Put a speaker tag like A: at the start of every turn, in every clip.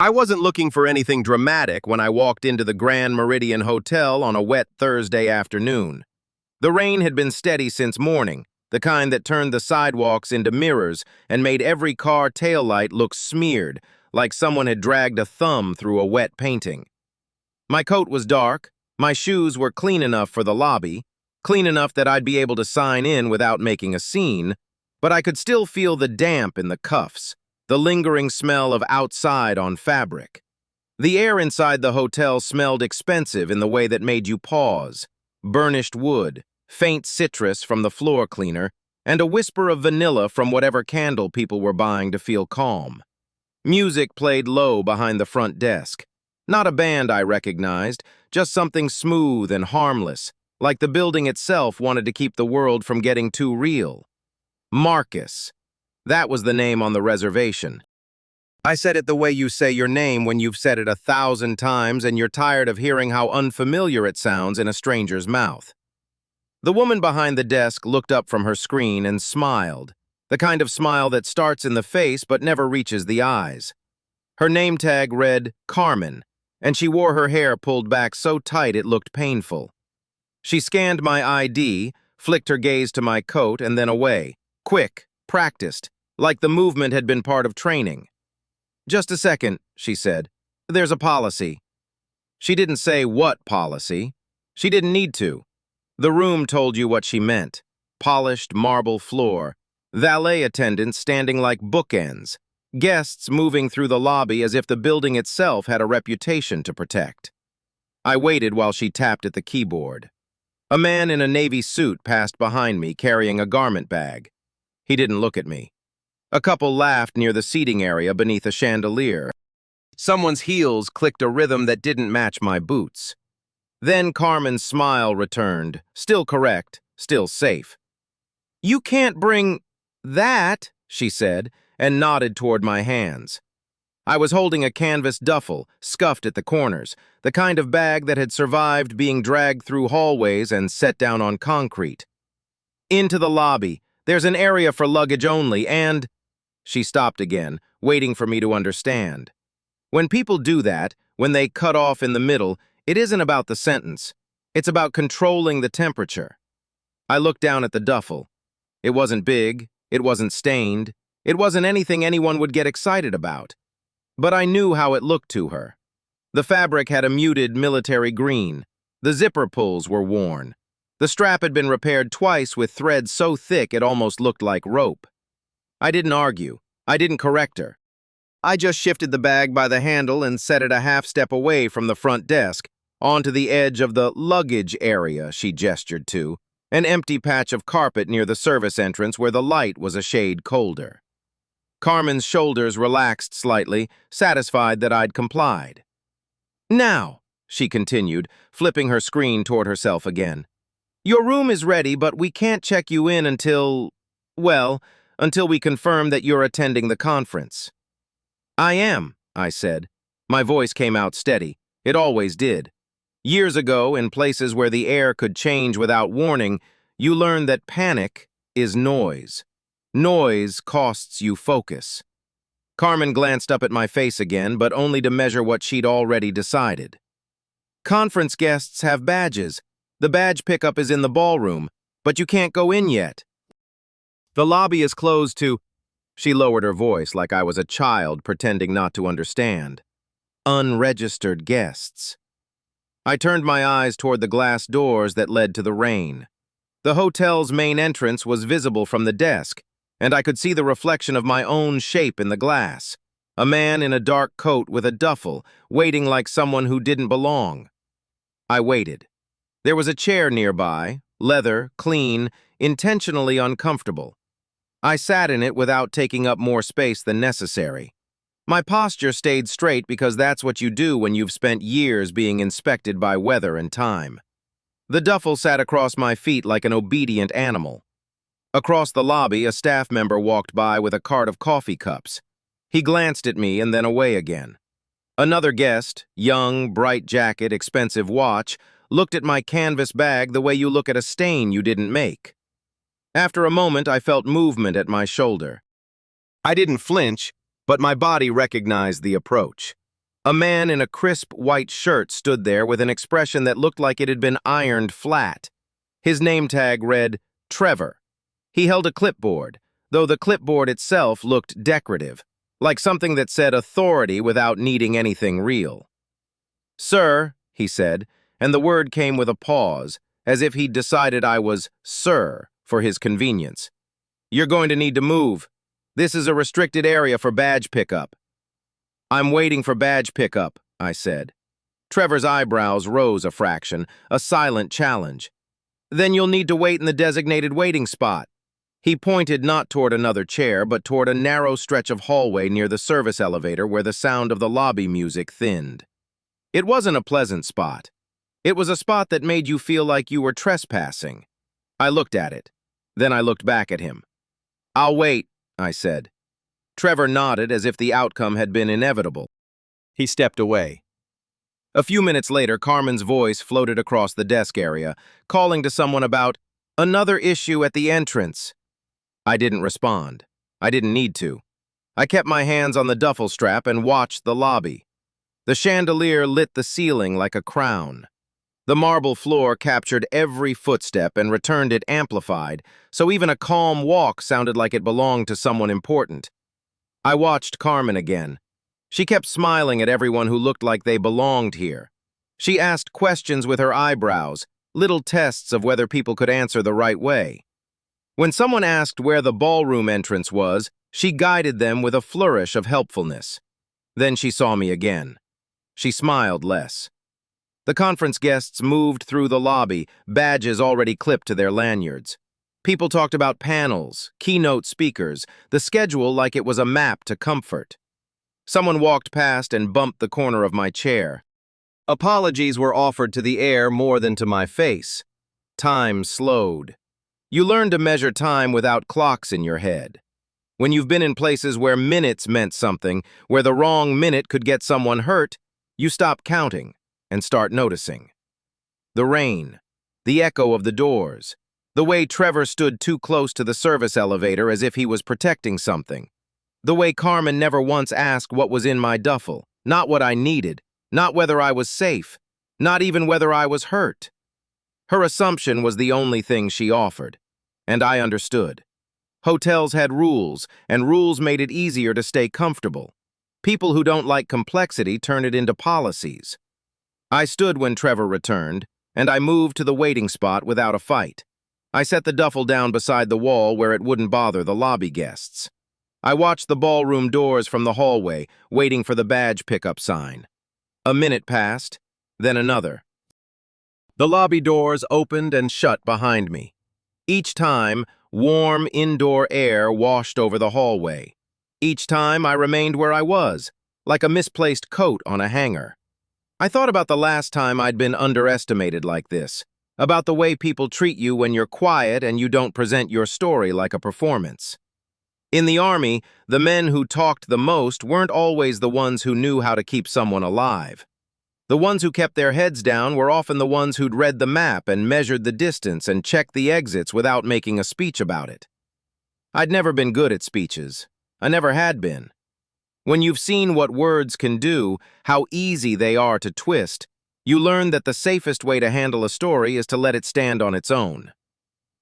A: I wasn't looking for anything dramatic when I walked into the Grand Meridian Hotel on a wet Thursday afternoon. The rain had been steady since morning, the kind that turned the sidewalks into mirrors and made every car taillight look smeared, like someone had dragged a thumb through a wet painting. My coat was dark, my shoes were clean enough for the lobby, clean enough that I'd be able to sign in without making a scene, but I could still feel the damp in the cuffs, the lingering smell of outside on fabric. The air inside the hotel smelled expensive in the way that made you pause. Burnished wood, faint citrus from the floor cleaner, and a whisper of vanilla from whatever candle people were buying to feel calm. Music played low behind the front desk. Not a band I recognized, just something smooth and harmless, like the building itself wanted to keep the world from getting too real. Marcus. That was the name on the reservation. I said it the way you say your name when you've said it 1,000 times and you're tired of hearing how unfamiliar it sounds in a stranger's mouth. The woman behind the desk looked up from her screen and smiled, the kind of smile that starts in the face but never reaches the eyes. Her name tag read Carmen, and she wore her hair pulled back so tight it looked painful. She scanned my ID, flicked her gaze to my coat, and then away. Quick, practiced, like the movement had been part of training. "Just a second," she said. "There's a policy." She didn't say what policy. She didn't need to. The room told you what she meant. Polished marble floor, valet attendants standing like bookends, guests moving through the lobby as if the building itself had a reputation to protect. I waited while she tapped at the keyboard. A man in a navy suit passed behind me carrying a garment bag. He didn't look at me. A couple laughed near the seating area beneath a chandelier. Someone's heels clicked a rhythm that didn't match my boots. Then Carmen's smile returned, still correct, still safe. "You can't bring that," she said, and nodded toward my hands. I was holding a canvas duffel, scuffed at the corners, the kind of bag that had survived being dragged through hallways and set down on concrete. "Into the lobby. There's an area for luggage only, and—" She stopped again, waiting for me to understand. When people do that, when they cut off in the middle, it isn't about the sentence. It's about controlling the temperature. I looked down at the duffel. It wasn't big, it wasn't stained, it wasn't anything anyone would get excited about. But I knew how it looked to her. The fabric had a muted military green. The zipper pulls were worn. The strap had been repaired twice with thread so thick it almost looked like rope. I didn't argue. I didn't correct her. I just shifted the bag by the handle and set it a half step away from the front desk, onto the edge of the luggage area she gestured to, an empty patch of carpet near the service entrance where the light was a shade colder. Carmen's shoulders relaxed slightly, satisfied that I'd complied. "Now," she continued, flipping her screen toward herself again. "Your room is ready, but we can't check you in until we confirm that you're attending the conference." "I am," I said. My voice came out steady. It always did. Years ago, in places where the air could change without warning, you learn that panic is noise. Noise costs you focus. Carmen glanced up at my face again, but only to measure what she'd already decided. "Conference guests have badges. The badge pickup is in the ballroom, but you can't go in yet. The lobby is closed to—" She lowered her voice like I was a child pretending not to understand. "Unregistered guests." I turned my eyes toward the glass doors that led to the rain. The hotel's main entrance was visible from the desk, and I could see the reflection of my own shape in the glass. A man in a dark coat with a duffel, waiting like someone who didn't belong. I waited. There was a chair nearby, leather, clean, intentionally uncomfortable. I sat in it without taking up more space than necessary. My posture stayed straight because that's what you do when you've spent years being inspected by weather and time. The duffel sat across my feet like an obedient animal. Across the lobby, a staff member walked by with a cart of coffee cups. He glanced at me and then away again. Another guest, young, bright jacket, expensive watch, looked at my canvas bag the way you look at a stain you didn't make. After a moment, I felt movement at my shoulder. I didn't flinch, but my body recognized the approach. A man in a crisp white shirt stood there with an expression that looked like it had been ironed flat. His name tag read, Trevor. He held a clipboard, though the clipboard itself looked decorative, like something that said authority without needing anything real. "Sir," he said, and the word came with a pause, as if he'd decided I was "sir" for his convenience. "You're going to need to move. This is a restricted area for badge pickup." "I'm waiting for badge pickup," I said. Trevor's eyebrows rose a fraction, a silent challenge. "Then you'll need to wait in the designated waiting spot." He pointed not toward another chair, but toward a narrow stretch of hallway near the service elevator where the sound of the lobby music thinned. It wasn't a pleasant spot. It was a spot that made you feel like you were trespassing. I looked at it. Then I looked back at him. "I'll wait," I said. Trevor nodded as if the outcome had been inevitable. He stepped away. A few minutes later, Carmen's voice floated across the desk area, calling to someone about another issue at the entrance. I didn't respond. I didn't need to. I kept my hands on the duffel strap and watched the lobby. The chandelier lit the ceiling like a crown. The marble floor captured every footstep and returned it amplified, so even a calm walk sounded like it belonged to someone important. I watched Carmen again. She kept smiling at everyone who looked like they belonged here. She asked questions with her eyebrows, little tests of whether people could answer the right way. When someone asked where the ballroom entrance was, she guided them with a flourish of helpfulness. Then she saw me again. She smiled less. The conference guests moved through the lobby, badges already clipped to their lanyards. People talked about panels, keynote speakers, the schedule like it was a map to comfort. Someone walked past and bumped the corner of my chair. Apologies were offered to the air more than to my face. Time slowed. You learn to measure time without clocks in your head. When you've been in places where minutes meant something, where the wrong minute could get someone hurt, you stop counting and start noticing. The rain, the echo of the doors, the way Trevor stood too close to the service elevator as if he was protecting something. The way Carmen never once asked what was in my duffel, not what I needed, not whether I was safe, not even whether I was hurt. Her assumption was the only thing she offered, and I understood. Hotels had rules, and rules made it easier to stay comfortable. People who don't like complexity turn it into policies. I stood when Trevor returned, and I moved to the waiting spot without a fight. I set the duffel down beside the wall where it wouldn't bother the lobby guests. I watched the ballroom doors from the hallway, waiting for the badge pickup sign. A minute passed, then another. The lobby doors opened and shut behind me. Each time, warm indoor air washed over the hallway. Each time I remained where I was, like a misplaced coat on a hanger. I thought about the last time I'd been underestimated like this, about the way people treat you when you're quiet and you don't present your story like a performance. In the Army, the men who talked the most weren't always the ones who knew how to keep someone alive. The ones who kept their heads down were often the ones who'd read the map and measured the distance and checked the exits without making a speech about it. I'd never been good at speeches. I never had been. When you've seen what words can do, how easy they are to twist, you learn that the safest way to handle a story is to let it stand on its own.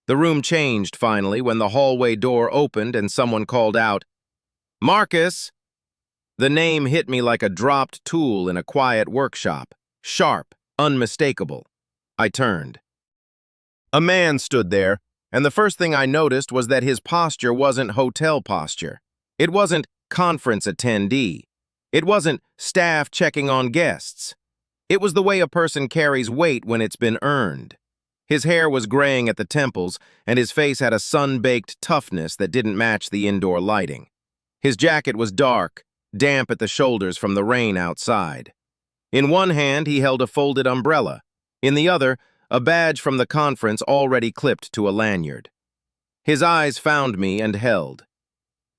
A: The room changed finally when the hallway door opened and someone called out, "Marcus!" The name hit me like a dropped tool in a quiet workshop, sharp, unmistakable. I turned. A man stood there, and the first thing I noticed was that his posture wasn't hotel posture. It wasn't conference attendee. It wasn't staff checking on guests. It was the way a person carries weight when it's been earned. His hair was graying at the temples, and his face had a sun-baked toughness that didn't match the indoor lighting. His jacket was dark, damp at the shoulders from the rain outside. In one hand, he held a folded umbrella. In the other, a badge from the conference already clipped to a lanyard. His eyes found me and held.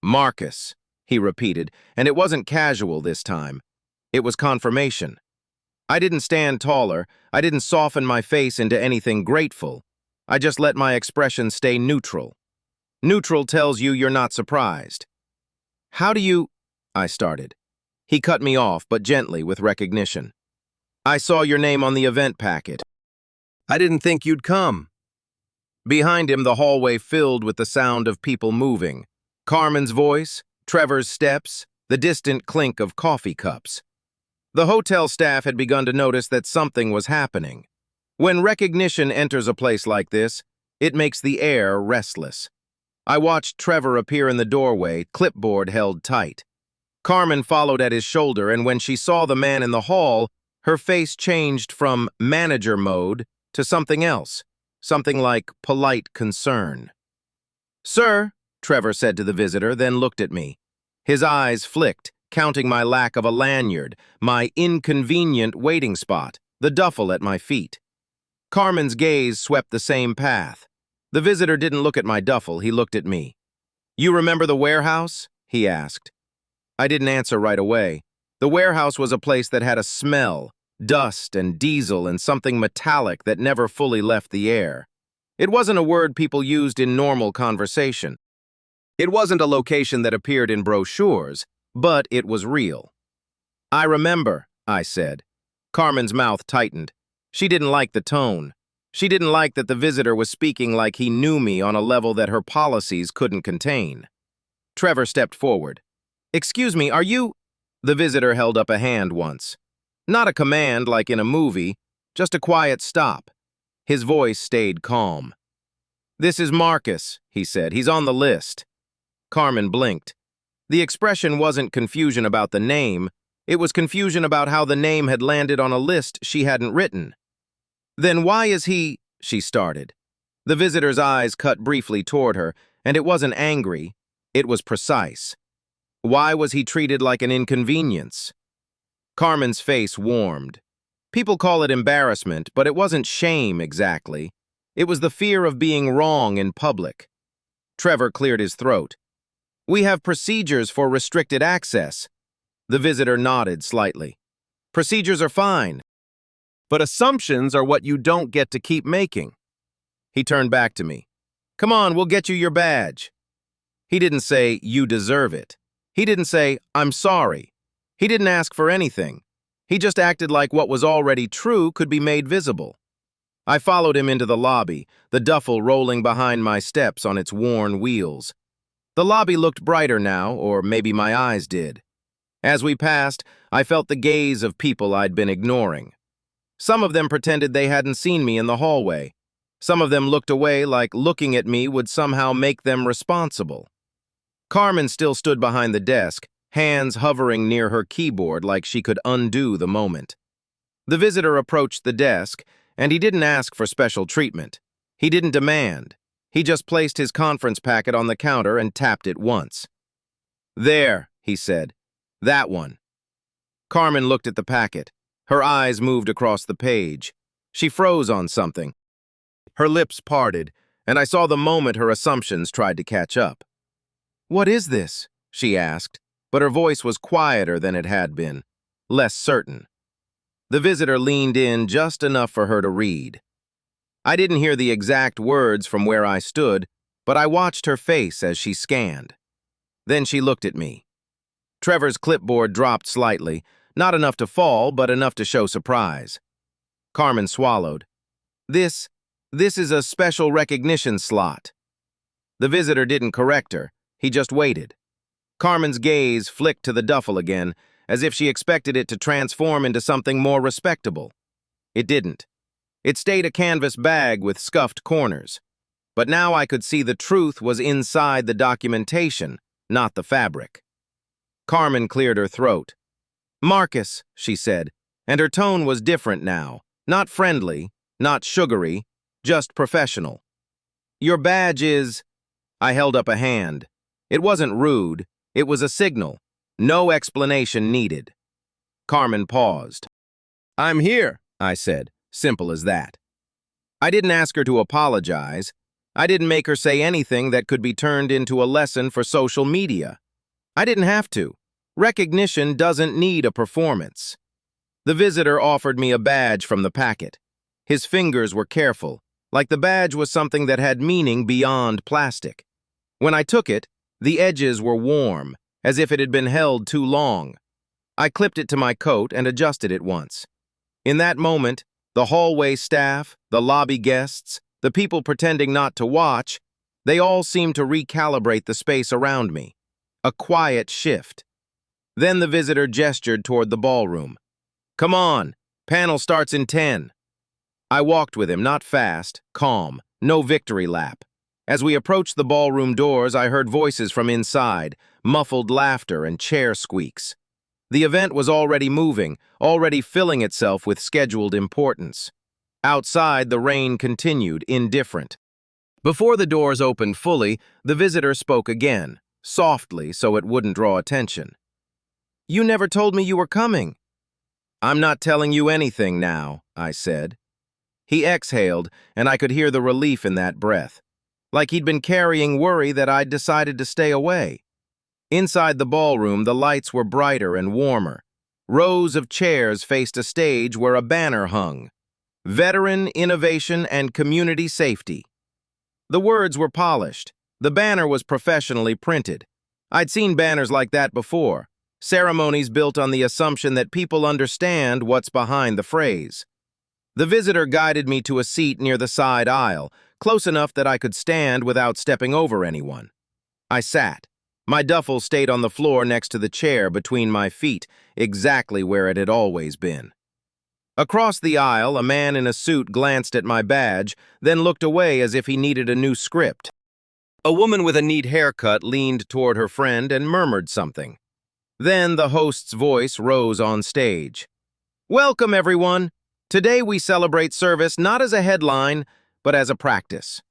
A: "Marcus," he repeated, and it wasn't casual this time. It was confirmation. I didn't stand taller. I didn't soften my face into anything grateful. I just let my expression stay neutral. Neutral tells you you're not surprised. "How do you—" I started. He cut me off, but gently, with recognition. I saw your name on the event packet. I didn't think you'd come. Behind him, the hallway filled with the sound of people moving. Carmen's voice, Trevor's steps, the distant clink of coffee cups. The hotel staff had begun to notice that something was happening. When recognition enters a place like this, it makes the air restless. I watched Trevor appear in the doorway, clipboard held tight. Carmen followed at his shoulder, and when she saw the man in the hall, her face changed from manager mode to something else, something like polite concern. "Sir," Trevor said to the visitor, then looked at me. His eyes flicked, counting my lack of a lanyard, my inconvenient waiting spot, the duffel at my feet. Carmen's gaze swept the same path. The visitor didn't look at my duffel, he looked at me. "You remember the warehouse?" he asked. I didn't answer right away. The warehouse was a place that had a smell, dust and diesel and something metallic that never fully left the air. It wasn't a word people used in normal conversation. It wasn't a location that appeared in brochures, but it was real. "I remember," I said. Carmen's mouth tightened. She didn't like the tone. She didn't like that the visitor was speaking like he knew me on a level that her policies couldn't contain. Trevor stepped forward. "Excuse me, are you—" The visitor held up a hand once. Not a command like in a movie, just a quiet stop. His voice stayed calm. "This is Marcus," he said. "He's on the list." Carmen blinked. The expression wasn't confusion about the name, it was confusion about how the name had landed on a list she hadn't written. "Then why is he—" she started. The visitor's eyes cut briefly toward her, and it wasn't angry, it was precise. Why was he treated like an inconvenience? Carmen's face warmed. People call it embarrassment, but it wasn't shame exactly. It was the fear of being wrong in public. Trevor cleared his throat. "We have procedures for restricted access." The visitor nodded slightly. "Procedures are fine, but assumptions are what you don't get to keep making." He turned back to me. "Come on, we'll get you your badge." He didn't say, "You deserve it." He didn't say, "I'm sorry." He didn't ask for anything. He just acted like what was already true could be made visible. I followed him into the lobby, the duffel rolling behind my steps on its worn wheels. The lobby looked brighter now, or maybe my eyes did. As we passed, I felt the gaze of people I'd been ignoring. Some of them pretended they hadn't seen me in the hallway. Some of them looked away like looking at me would somehow make them responsible. Carmen still stood behind the desk, hands hovering near her keyboard like she could undo the moment. The visitor approached the desk, and he didn't ask for special treatment. He didn't demand. He just placed his conference packet on the counter and tapped it once. "There," he said. "That one." Carmen looked at the packet. Her eyes moved across the page. She froze on something. Her lips parted, and I saw the moment her assumptions tried to catch up. "What is this?" she asked, but her voice was quieter than it had been, less certain. The visitor leaned in just enough for her to read. I didn't hear the exact words from where I stood, but I watched her face as she scanned. Then she looked at me. Trevor's clipboard dropped slightly, not enough to fall, but enough to show surprise. Carmen swallowed. This is a special recognition slot." The visitor didn't correct her, he just waited. Carmen's gaze flicked to the duffel again, as if she expected it to transform into something more respectable. It didn't. It stayed a canvas bag with scuffed corners. But now I could see the truth was inside the documentation, not the fabric. Carmen cleared her throat. "Marcus," she said, and her tone was different now, not friendly, not sugary, just professional. "Your badge is—" I held up a hand. It wasn't rude, it was a signal. No explanation needed. Carmen paused. "I'm here," I said, simple as that. I didn't ask her to apologize. I didn't make her say anything that could be turned into a lesson for social media. I didn't have to. Recognition doesn't need a performance. The visitor offered me a badge from the packet. His fingers were careful, like the badge was something that had meaning beyond plastic. When I took it, the edges were warm, as if it had been held too long. I clipped it to my coat and adjusted it once. In that moment, the hallway staff, the lobby guests, the people pretending not to watch, they all seemed to recalibrate the space around me. A quiet shift. Then the visitor gestured toward the ballroom. "Come on, panel starts in 10. I walked with him, not fast, calm, no victory lap. As we approached the ballroom doors, I heard voices from inside, muffled laughter and chair squeaks. The event was already moving, already filling itself with scheduled importance. Outside, the rain continued, indifferent. Before the doors opened fully, the visitor spoke again, softly so it wouldn't draw attention. "You never told me you were coming." "I'm not telling you anything now," I said. He exhaled, and I could hear the relief in that breath, like he'd been carrying worry that I'd decided to stay away. Inside the ballroom, the lights were brighter and warmer. Rows of chairs faced a stage where a banner hung. Veteran, Innovation, and Community Safety. The words were polished. The banner was professionally printed. I'd seen banners like that before, ceremonies built on the assumption that people understand what's behind the phrase. The visitor guided me to a seat near the side aisle, close enough that I could stand without stepping over anyone. I sat. My duffel stayed on the floor next to the chair between my feet, exactly where it had always been. Across the aisle, a man in a suit glanced at my badge, then looked away as if he needed a new script. A woman with a neat haircut leaned toward her friend and murmured something. Then the host's voice rose on stage. "Welcome, everyone. Today we celebrate service not as a headline, but as a practice."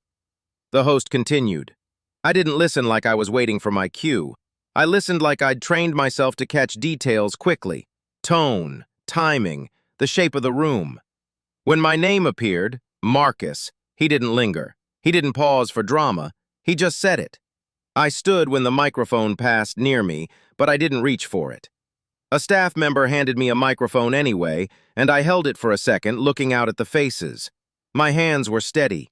A: The host continued. I didn't listen like I was waiting for my cue. I listened like I'd trained myself to catch details quickly. Tone, timing, the shape of the room. When my name appeared, Marcus, he didn't linger. He didn't pause for drama. He just said it. I stood when the microphone passed near me, but I didn't reach for it. A staff member handed me a microphone anyway, and I held it for a second, looking out at the faces. My hands were steady.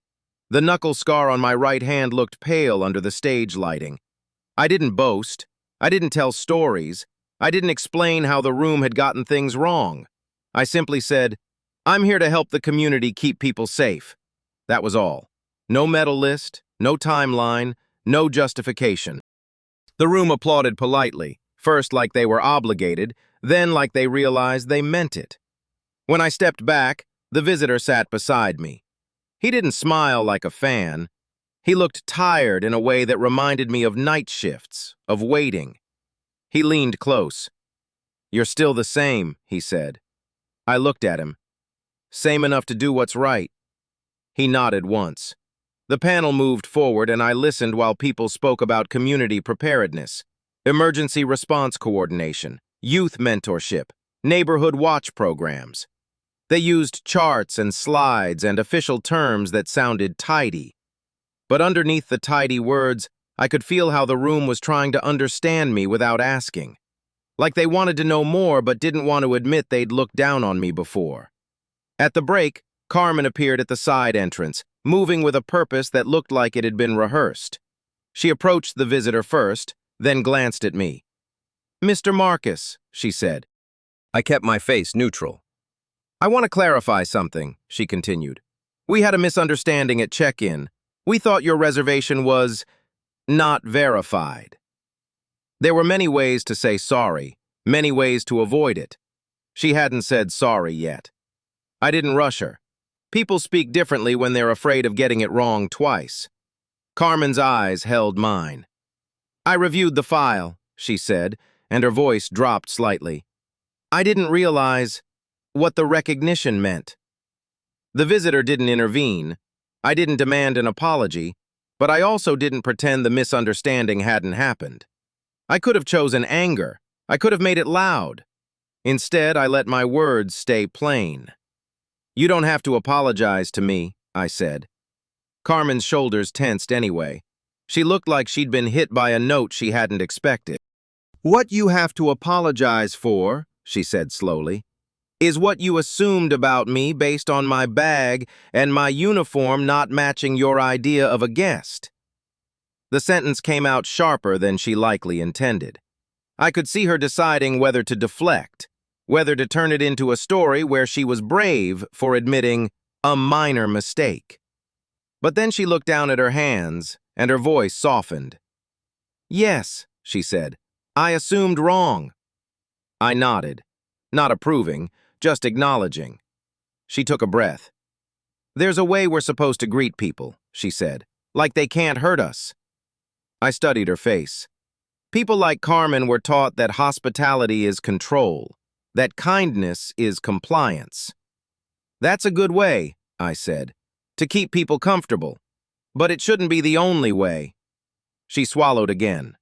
A: The knuckle scar on my right hand looked pale under the stage lighting. I didn't boast. I didn't tell stories. I didn't explain how the room had gotten things wrong. I simply said, "I'm here to help the community keep people safe." That was all. No medal list, no timeline, no justification. The room applauded politely, first like they were obligated, then like they realized they meant it. When I stepped back, the visitor sat beside me. He didn't smile like a fan. He looked tired in a way that reminded me of night shifts, of waiting. He leaned close. "You're still the same," he said. I looked at him. "Same enough to do what's right." He nodded once. The panel moved forward and I listened while people spoke about community preparedness, emergency response coordination, youth mentorship, neighborhood watch programs. They used charts and slides and official terms that sounded tidy. But underneath the tidy words, I could feel how the room was trying to understand me without asking. Like they wanted to know more but didn't want to admit they'd looked down on me before. At the break, Carmen appeared at the side entrance, moving with a purpose that looked like it had been rehearsed. She approached the visitor first, then glanced at me. "Mr. Marcus," she said. I kept my face neutral. "I want to clarify something," she continued. "We had a misunderstanding at check-in. We thought your reservation was not verified." There were many ways to say sorry, many ways to avoid it. She hadn't said sorry yet. I didn't rush her. People speak differently when they're afraid of getting it wrong twice. Carmen's eyes held mine. "I reviewed the file," she said, and her voice dropped slightly. "I didn't realize what the recognition meant." The visitor didn't intervene. I didn't demand an apology, but I also didn't pretend the misunderstanding hadn't happened. I could have chosen anger. I could have made it loud. Instead, I let my words stay plain. "You don't have to apologize to me," I said. Carmen's shoulders tensed anyway. She looked like she'd been hit by a note she hadn't expected. "What you have to apologize for," she said slowly, "is what you assumed about me based on my bag and my uniform not matching your idea of a guest." The sentence came out sharper than she likely intended. I could see her deciding whether to deflect, whether to turn it into a story where she was brave for admitting a minor mistake. But then she looked down at her hands, and her voice softened. "Yes," she said, "I assumed wrong." I nodded, not approving, just acknowledging. She took a breath. "There's a way we're supposed to greet people," she said, "like they can't hurt us." I studied her face. People like Carmen were taught that hospitality is control, that kindness is compliance. "That's a good way," I said, "to keep people comfortable. But it shouldn't be the only way." She swallowed again.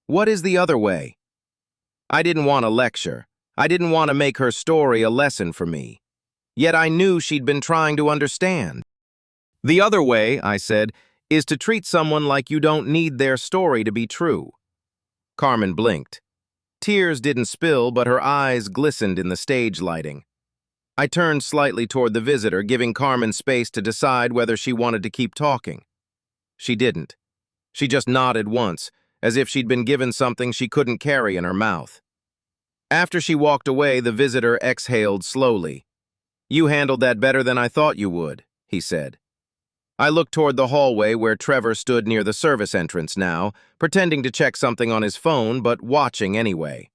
A: "What is the other way?" I didn't want to lecture. I didn't want to make her story a lesson for me. Yet I knew she'd been trying to understand. "The other way," I said, "is to treat someone like you don't need their story to be true." Carmen blinked. Tears didn't spill, but her eyes glistened in the stage lighting. I turned slightly toward the visitor, giving Carmen space to decide whether she wanted to keep talking. She didn't. She just nodded once, as if she'd been given something she couldn't carry in her mouth. After she walked away, the visitor exhaled slowly. "You handled that better than I thought you would," he said. I looked toward the hallway where Trevor stood near the service entrance now, pretending to check something on his phone, but watching anyway.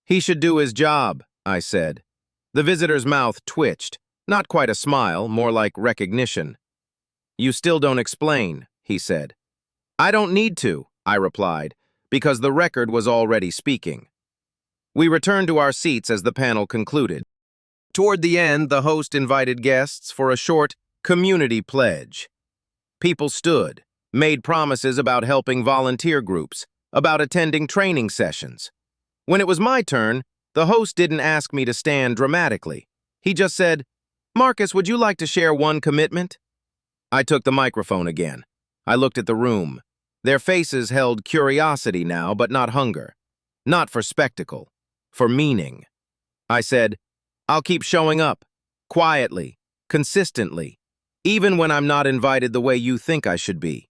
A: "He should do his job," I said. The visitor's mouth twitched, not quite a smile, more like recognition. "You still don't explain," he said. "I don't need to," I replied, because the record was already speaking. We returned to our seats as the panel concluded. Toward the end, the host invited guests for a short community pledge. People stood, made promises about helping volunteer groups, about attending training sessions. When it was my turn, the host didn't ask me to stand dramatically. He just said, "Marcus, would you like to share one commitment?" I took the microphone again. I looked at the room. Their faces held curiosity now, but not hunger. Not for spectacle, for meaning. I said, "I'll keep showing up, quietly, consistently, even when I'm not invited the way you think I should be."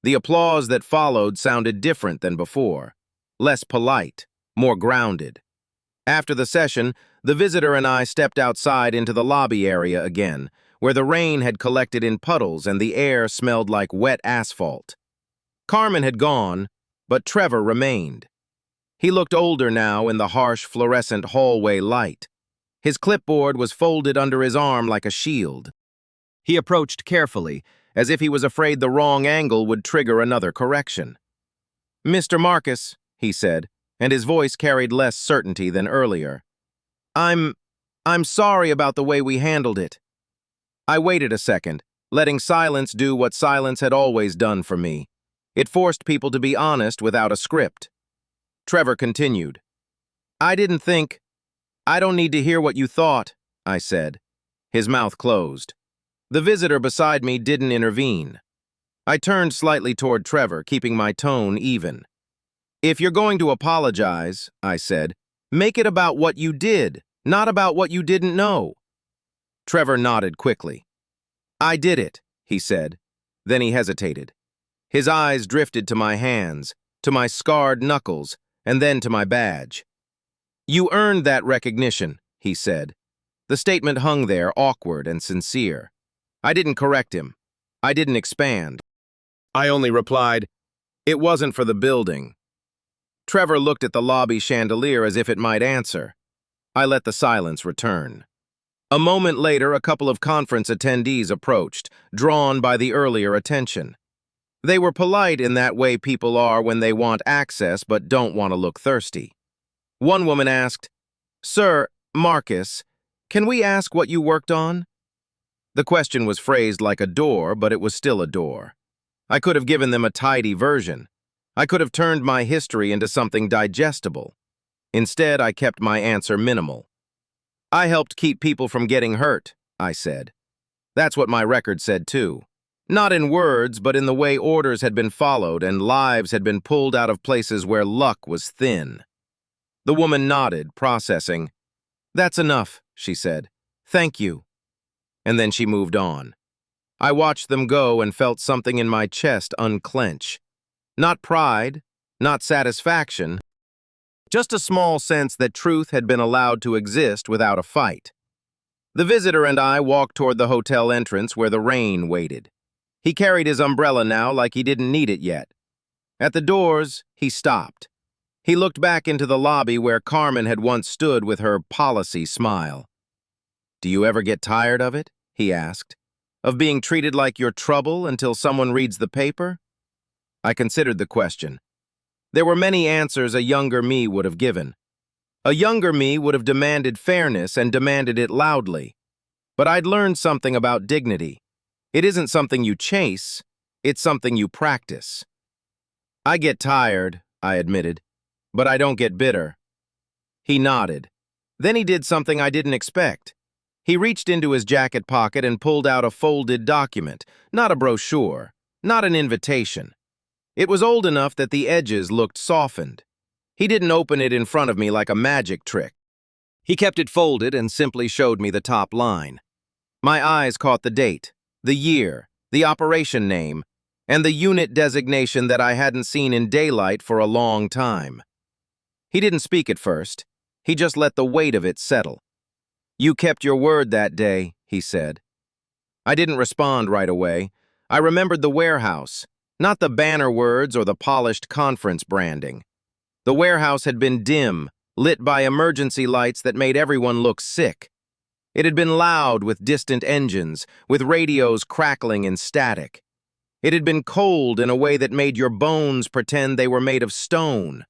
A: The applause that followed sounded different than before, less polite, more grounded. After the session, the visitor and I stepped outside into the lobby area again, where the rain had collected in puddles and the air smelled like wet asphalt. Carmen had gone, but Trevor remained. He looked older now in the harsh fluorescent hallway light. His clipboard was folded under his arm like a shield. He approached carefully, as if he was afraid the wrong angle would trigger another correction. "Mr. Marcus," he said, and his voice carried less certainty than earlier. I'm sorry about the way we handled it." I waited a second, letting silence do what silence had always done for me. It forced people to be honest without a script. Trevor continued. I don't need to hear what you thought," I said. His mouth closed. The visitor beside me didn't intervene. I turned slightly toward Trevor, keeping my tone even. "If you're going to apologize," I said, "make it about what you did, not about what you didn't know." Trevor nodded quickly. "I did it," he said. Then he hesitated. His eyes drifted to my hands, to my scarred knuckles, and then to my badge. "You earned that recognition," he said. The statement hung there, awkward and sincere. I didn't correct him. I didn't expand. I only replied, "It wasn't for the building." Trevor looked at the lobby chandelier as if it might answer. I let the silence return. A moment later, a couple of conference attendees approached, drawn by the earlier attention. They were polite in that way people are when they want access but don't want to look thirsty. One woman asked, "Sir, Marcus, can we ask what you worked on?" The question was phrased like a door, but it was still a door. I could have given them a tidy version. I could have turned my history into something digestible. Instead, I kept my answer minimal. "I helped keep people from getting hurt," I said. That's what my record said too. Not in words, but in the way orders had been followed and lives had been pulled out of places where luck was thin. The woman nodded, processing. "That's enough," she said. "Thank you." And then she moved on. I watched them go and felt something in my chest unclench. Not pride, not satisfaction, Just a small sense that truth had been allowed to exist without a fight. The visitor and I walked toward the hotel entrance where the rain waited. He carried his umbrella now like he didn't need it yet. At the doors, he stopped. He looked back into the lobby where Carmen had once stood with her policy smile. "Do you ever get tired of it?" he asked. "Of being treated like you're trouble until someone reads the paper?" I considered the question. There were many answers a younger me would have given. A younger me would have demanded fairness and demanded it loudly. But I'd learned something about dignity. It isn't something you chase, it's something you practice. "I get tired," I admitted, "but I don't get bitter." He nodded. Then he did something I didn't expect. He reached into his jacket pocket and pulled out a folded document, not a brochure, not an invitation. It was old enough that the edges looked softened. He didn't open it in front of me like a magic trick. He kept it folded and simply showed me the top line. My eyes caught the date, the year, the operation name, and the unit designation that I hadn't seen in daylight for a long time. He didn't speak at first. He just let the weight of it settle. "You kept your word that day," he said. I didn't respond right away. I remembered the warehouse, not the banner words or the polished conference branding. The warehouse had been dim, lit by emergency lights that made everyone look sick. It had been loud with distant engines, with radios crackling in static. It had been cold in a way that made your bones pretend they were made of stone.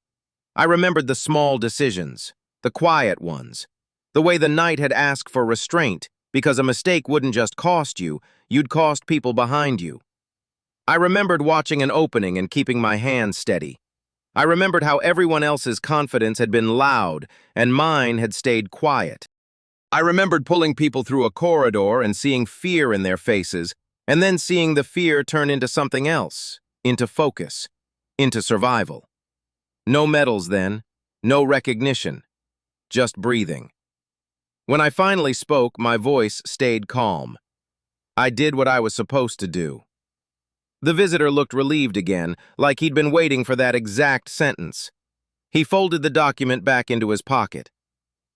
A: I remembered the small decisions, the quiet ones, the way the night had asked for restraint, because a mistake wouldn't just cost you, you'd cost people behind you. I remembered watching an opening and keeping my hands steady. I remembered how everyone else's confidence had been loud and mine had stayed quiet. I remembered pulling people through a corridor and seeing fear in their faces, and then seeing the fear turn into something else, into focus, into survival. No medals then, no recognition, just breathing. When I finally spoke, my voice stayed calm. I did what I was supposed to do. The visitor looked relieved again, like he'd been waiting for that exact sentence. He folded the document back into his pocket.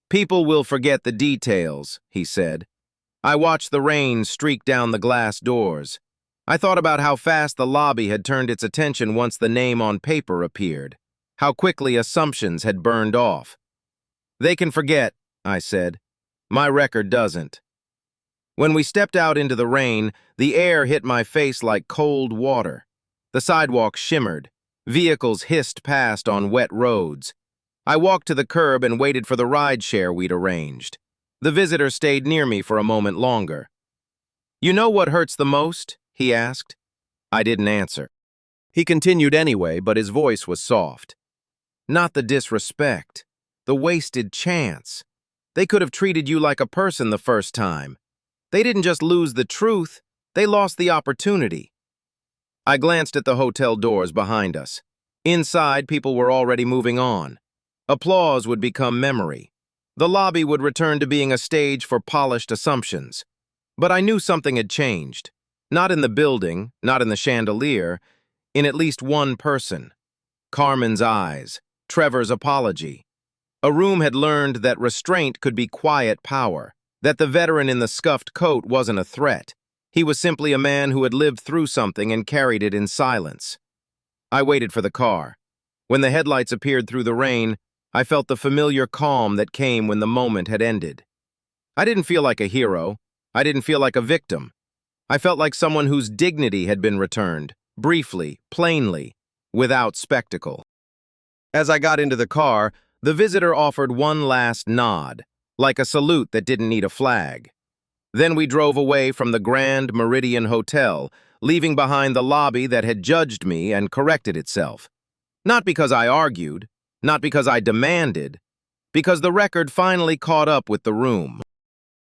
A: "People will forget the details," he said. I watched the rain streak down the glass doors. I thought about how fast the lobby had turned its attention once the name on paper appeared, how quickly assumptions had burned off. "They can forget," I said. "My record doesn't." When we stepped out into the rain, the air hit my face like cold water. The sidewalk shimmered. Vehicles hissed past on wet roads. I walked to the curb and waited for the rideshare we'd arranged. The visitor stayed near me for a moment longer. "You know what hurts the most?" he asked. I didn't answer. He continued anyway, but his voice was soft. "Not the disrespect, the wasted chance. They could have treated you like a person the first time. They didn't just lose the truth, they lost the opportunity." I glanced at the hotel doors behind us. Inside, people were already moving on. Applause would become memory. The lobby would return to being a stage for polished assumptions. But I knew something had changed. Not in the building, not in the chandelier, in at least one person. Carmen's eyes, Trevor's apology. A room had learned that restraint could be quiet power, that the veteran in the scuffed coat wasn't a threat. He was simply a man who had lived through something and carried it in silence. I waited for the car. When the headlights appeared through the rain, I felt the familiar calm that came when the moment had ended. I didn't feel like a hero. I didn't feel like a victim. I felt like someone whose dignity had been returned, briefly, plainly, without spectacle. As I got into the car, the visitor offered one last nod, like a salute that didn't need a flag. Then we drove away from the Grand Meridian Hotel, leaving behind the lobby that had judged me and corrected itself. Not because I argued, not because I demanded, because the record finally caught up with the room.